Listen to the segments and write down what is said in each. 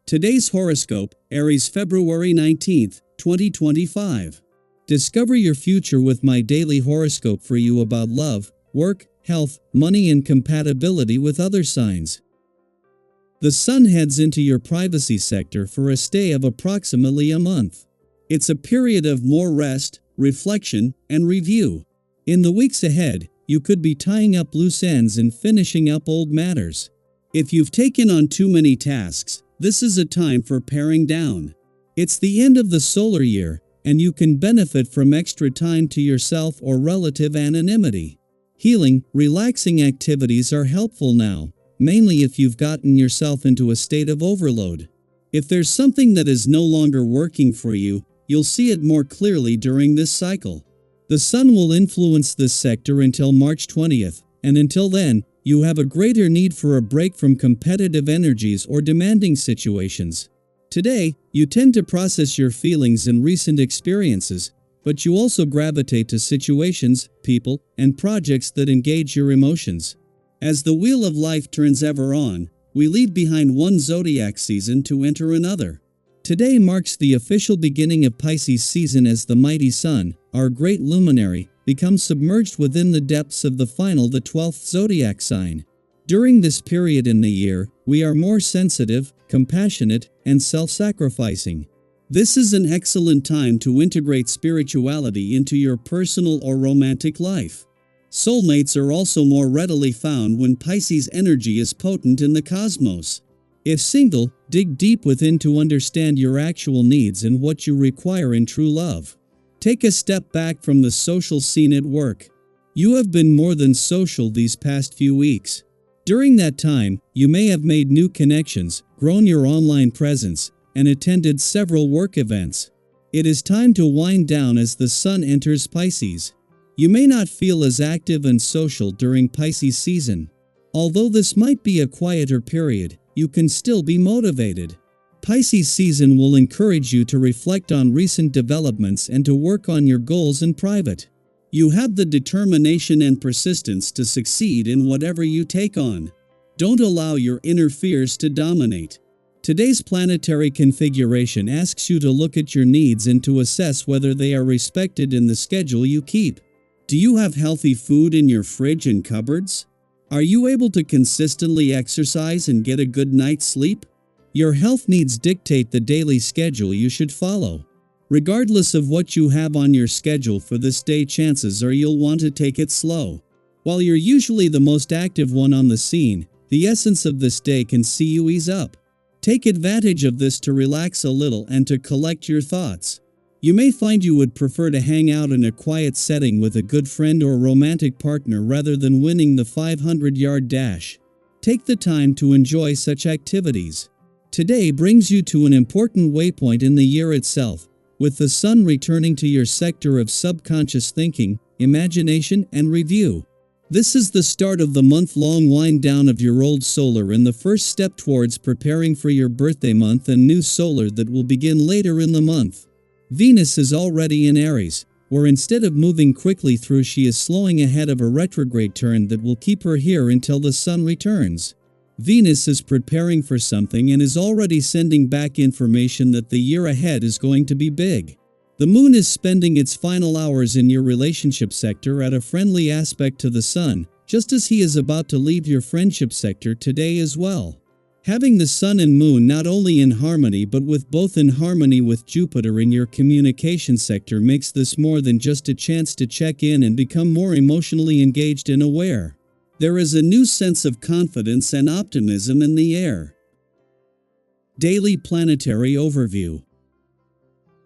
Today's horoscope, Aries February 19th, 2025. Discover your future with my daily horoscope for you about love, work, health, money and compatibility with other signs. The Sun heads into your privacy sector for a stay of approximately a month. It's a period of more rest, reflection, and review. In the weeks ahead, you could be tying up loose ends and finishing up old matters. If you've taken on too many tasks, this is a time for paring down. It's the end of the solar year, and you can benefit from extra time to yourself or relative anonymity. Healing, relaxing activities are helpful now, mainly if you've gotten yourself into a state of overload. If there's something that is no longer working for you, you'll see it more clearly during this cycle. The Sun will influence this sector until March 20th, and until then, you have a greater need for a break from competitive energies or demanding situations. Today, you tend to process your feelings and recent experiences, but you also gravitate to situations, people, and projects that engage your emotions. As the wheel of life turns ever on, we leave behind one zodiac season to enter another. Today marks the official beginning of Pisces season as the mighty Sun, our great luminary, becomes submerged within the depths of the 12th zodiac sign. During this period in the year, we are more sensitive, compassionate, and self-sacrificing. This is an excellent time to integrate spirituality into your personal or romantic life. Soulmates are also more readily found when Pisces energy is potent in the cosmos. If single, dig deep within to understand your actual needs and what you require in true love. Take a step back from the social scene at work. You have been more than social these past few weeks. During that time, you may have made new connections, grown your online presence, and attended several work events. It is time to wind down as the Sun enters Pisces. You may not feel as active and social during Pisces season. Although this might be a quieter period, you can still be motivated. Pisces season will encourage you to reflect on recent developments and to work on your goals in private. You have the determination and persistence to succeed in whatever you take on. Don't allow your inner fears to dominate. Today's planetary configuration asks you to look at your needs and to assess whether they are respected in the schedule you keep. Do you have healthy food in your fridge and cupboards? Are you able to consistently exercise and get a good night's sleep? Your health needs dictate the daily schedule you should follow. Regardless of what you have on your schedule for this day, chances are you'll want to take it slow. While you're usually the most active one on the scene, the essence of this day can see you ease up. Take advantage of this to relax a little and to collect your thoughts. You may find you would prefer to hang out in a quiet setting with a good friend or romantic partner rather than winning the 500-yard dash. Take the time to enjoy such activities. Today brings you to an important waypoint in the year itself, with the Sun returning to your sector of subconscious thinking, imagination, and review. This is the start of the month-long wind-down of your old solar and the first step towards preparing for your birthday month and new solar that will begin later in the month. Venus is already in Aries, where instead of moving quickly through, she is slowing ahead of a retrograde turn that will keep her here until the Sun returns. Venus is preparing for something and is already sending back information that the year ahead is going to be big. The Moon is spending its final hours in your relationship sector at a friendly aspect to the Sun, just as he is about to leave your friendship sector today as well. Having the Sun and Moon not only in harmony but with both in harmony with Jupiter in your communication sector makes this more than just a chance to check in and become more emotionally engaged and aware. There is a new sense of confidence and optimism in the air. Daily Planetary Overview.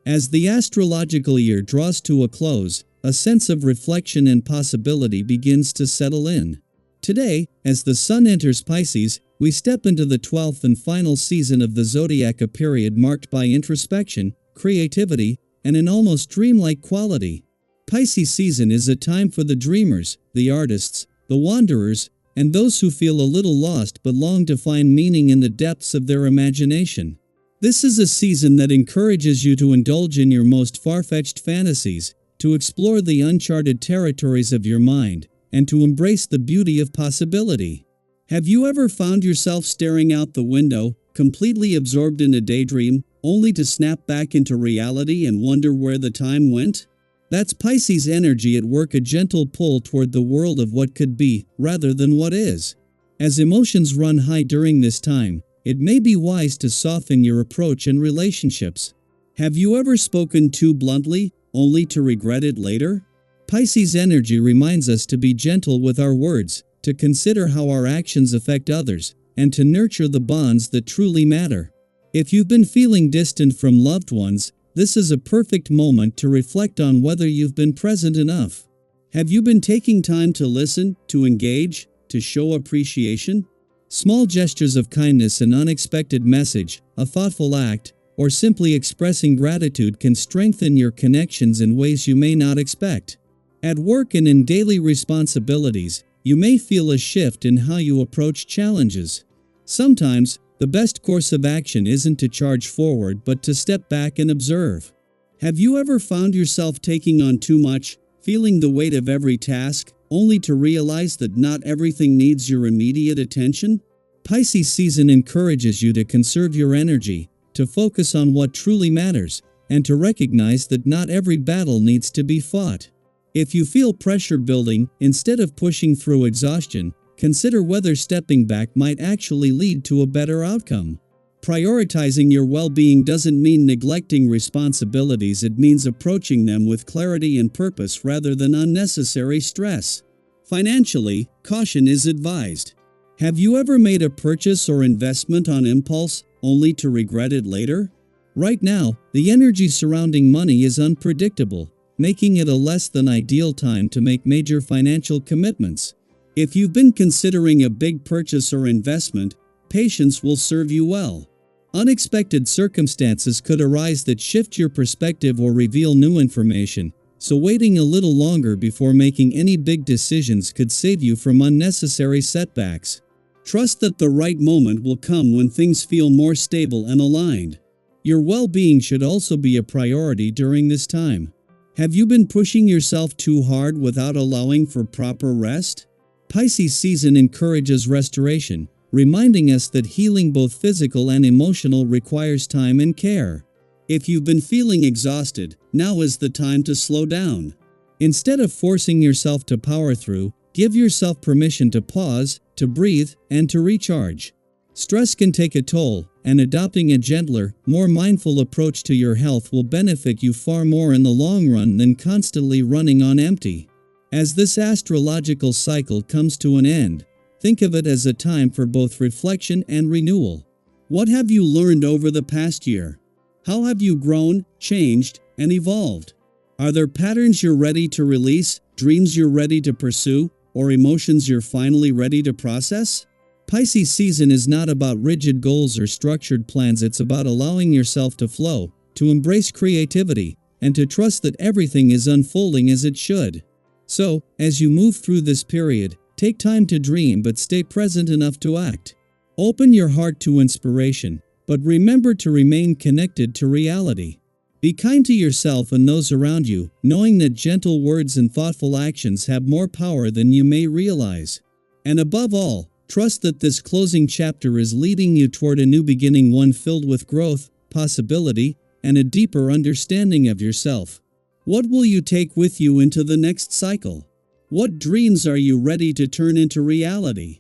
As the astrological year draws to a close, a sense of reflection and possibility begins to settle in. Today, as the Sun enters Pisces, we step into the 12th and final season of the zodiac, a period marked by introspection, creativity, and an almost dreamlike quality. Pisces season is a time for the dreamers, the artists, the wanderers, and those who feel a little lost but long to find meaning in the depths of their imagination. This is a season that encourages you to indulge in your most far-fetched fantasies, to explore the uncharted territories of your mind, and to embrace the beauty of possibility. Have you ever found yourself staring out the window, completely absorbed in a daydream, only to snap back into reality and wonder where the time went? That's Pisces energy at work, a gentle pull toward the world of what could be, rather than what is. As emotions run high during this time, it may be wise to soften your approach in relationships. Have you ever spoken too bluntly, only to regret it later? Pisces energy reminds us to be gentle with our words, to consider how our actions affect others, and to nurture the bonds that truly matter. If you've been feeling distant from loved ones, this is a perfect moment to reflect on whether you've been present enough. Have you been taking time to listen, to engage, to show appreciation? Small gestures of kindness, an unexpected message, a thoughtful act, or simply expressing gratitude can strengthen your connections in ways you may not expect. At work and in daily responsibilities, you may feel a shift in how you approach challenges. Sometimes, the best course of action isn't to charge forward but to step back and observe. Have you ever found yourself taking on too much, feeling the weight of every task, only to realize that not everything needs your immediate attention? Pisces season encourages you to conserve your energy, to focus on what truly matters, and to recognize that not every battle needs to be fought. If you feel pressure building, instead of pushing through exhaustion, consider whether stepping back might actually lead to a better outcome. Prioritizing your well-being doesn't mean neglecting responsibilities, it means approaching them with clarity and purpose rather than unnecessary stress. Financially, caution is advised. Have you ever made a purchase or investment on impulse, only to regret it later? Right now, the energy surrounding money is unpredictable, making it a less than ideal time to make major financial commitments. If you've been considering a big purchase or investment, patience will serve you well. Unexpected circumstances could arise that shift your perspective or reveal new information, so waiting a little longer before making any big decisions could save you from unnecessary setbacks. Trust that the right moment will come when things feel more stable and aligned. Your well-being should also be a priority during this time. Have you been pushing yourself too hard without allowing for proper rest? Pisces season encourages restoration, reminding us that healing, both physical and emotional, requires time and care. If you've been feeling exhausted, now is the time to slow down. Instead of forcing yourself to power through, give yourself permission to pause, to breathe, and to recharge. Stress can take a toll, and adopting a gentler, more mindful approach to your health will benefit you far more in the long run than constantly running on empty. As this astrological cycle comes to an end, think of it as a time for both reflection and renewal. What have you learned over the past year? How have you grown, changed, and evolved? Are there patterns you're ready to release, dreams you're ready to pursue, or emotions you're finally ready to process? Pisces season is not about rigid goals or structured plans, it's about allowing yourself to flow, to embrace creativity, and to trust that everything is unfolding as it should. So, as you move through this period, take time to dream but stay present enough to act. Open your heart to inspiration, but remember to remain connected to reality. Be kind to yourself and those around you, knowing that gentle words and thoughtful actions have more power than you may realize. And above all, trust that this closing chapter is leading you toward a new beginning, one filled with growth, possibility, and a deeper understanding of yourself. What will you take with you into the next cycle? What dreams are you ready to turn into reality?